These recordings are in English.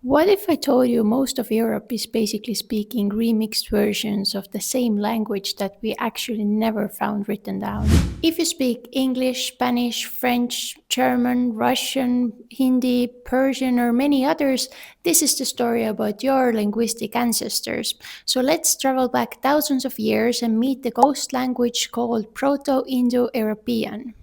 What if I told you most of Europe is basically speaking remixed versions of the same language that we actually never found written down? If you speak English, Spanish, French, German, Russian, Hindi, Persian, or many others, this is the story about your linguistic ancestors. So let's travel back thousands of years and meet the ghost language called Proto Indo European.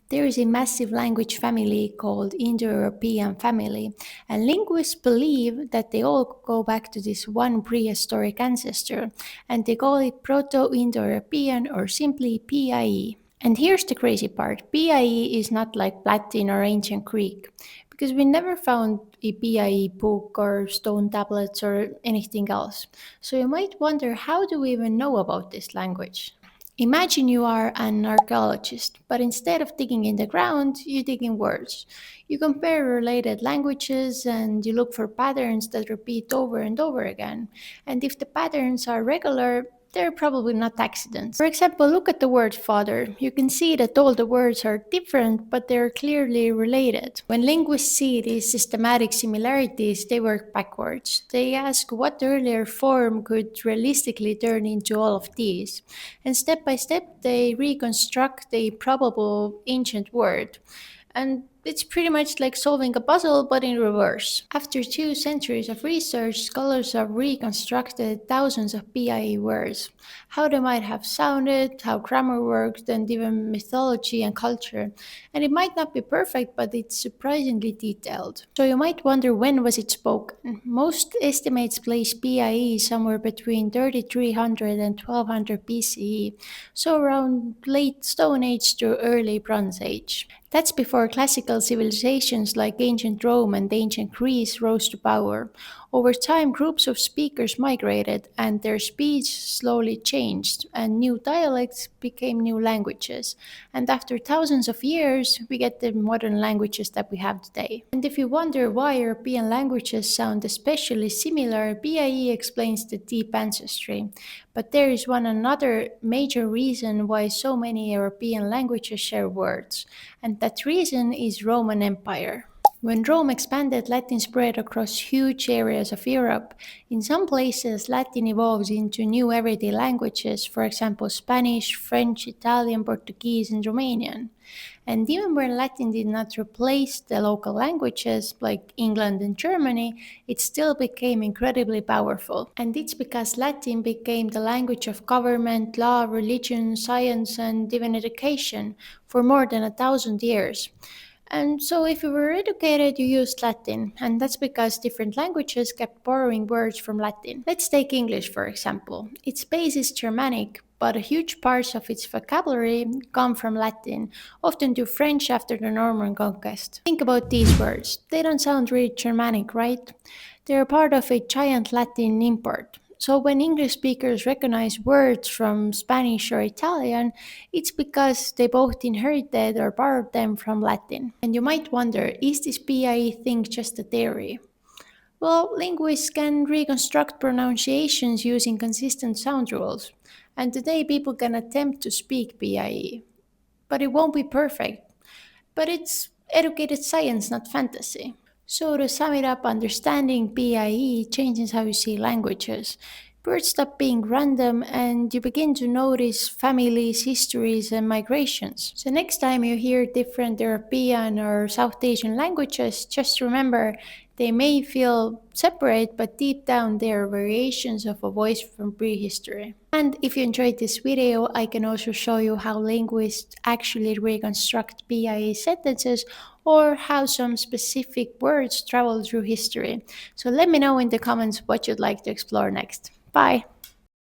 There is a massive language family called Indo-European family, and linguists believe that they all go back to this one prehistoric ancestor, and they call it Proto-Indo-European or simply PIE. And here's the crazy part: PIE is not like Latin or ancient Greek, because we never found a PIE book or stone tablets or anything else. So you might wonder, how do we even know about this language? Imagine you are an archaeologist, but instead of digging in the ground, you dig in words. You compare related languages and you look for patterns that repeat over and over again. And if the patterns are regular, they're probably not accidents. For example, look at the word father. You can see that all the words are different, but they're clearly related. When linguists see these systematic similarities, they work backwards. They ask what earlier form could realistically turn into all of these. And step by step, they reconstruct a probable ancient word. And it's pretty much like solving a puzzle, but in reverse. After 2 centuries of research, scholars have reconstructed thousands of PIE words, how they might have sounded, how grammar worked, and even mythology and culture. And it might not be perfect, but it's surprisingly detailed. So you might wonder, when was it spoken? Most estimates place PIE somewhere between 3300 and 1200 BCE, so around late Stone Age to early Bronze Age. That's before classical civilizations like ancient Rome and ancient Greece rose to power. Over time, groups of speakers migrated, and their speech slowly changed, and new dialects became new languages. And after thousands of years, we get the modern languages that we have today. And if you wonder why European languages sound especially similar, BIE explains the deep ancestry. But there is one another major reason why so many European languages share words, and that reason is Roman Empire. When Rome expanded, Latin spread across huge areas of Europe. In some places, Latin evolved into new everyday languages, for example, Spanish, French, Italian, Portuguese, and Romanian. And even when Latin did not replace the local languages like England and Germany, it still became incredibly powerful. And it's because Latin became the language of government, law, religion, science, and even education for more than 1,000 years. And so, if you were educated, you used Latin, and that's because different languages kept borrowing words from Latin. Let's take English, for example. Its base is Germanic, but a huge part of its vocabulary come from Latin, often to French after the Norman conquest. Think about these words. They don't sound really Germanic, right? They're part of a giant Latin import. So when English speakers recognize words from Spanish or Italian, it's because they both inherited or borrowed them from Latin. And you might wonder, is this PIE thing just a theory? Well, linguists can reconstruct pronunciations using consistent sound rules. And today people can attempt to speak PIE, but it won't be perfect. But it's educated science, not fantasy. So, to sum it up, understanding PIE changes how you see languages. Words stop being random and you begin to notice families, histories, and migrations. So, next time you hear different European or South Asian languages, just remember they may feel separate, but deep down they are variations of a voice from prehistory. And if you enjoyed this video, I can also show you how linguists actually reconstruct PIE sentences or how some specific words travel through history. So let me know in the comments what you'd like to explore next. Bye!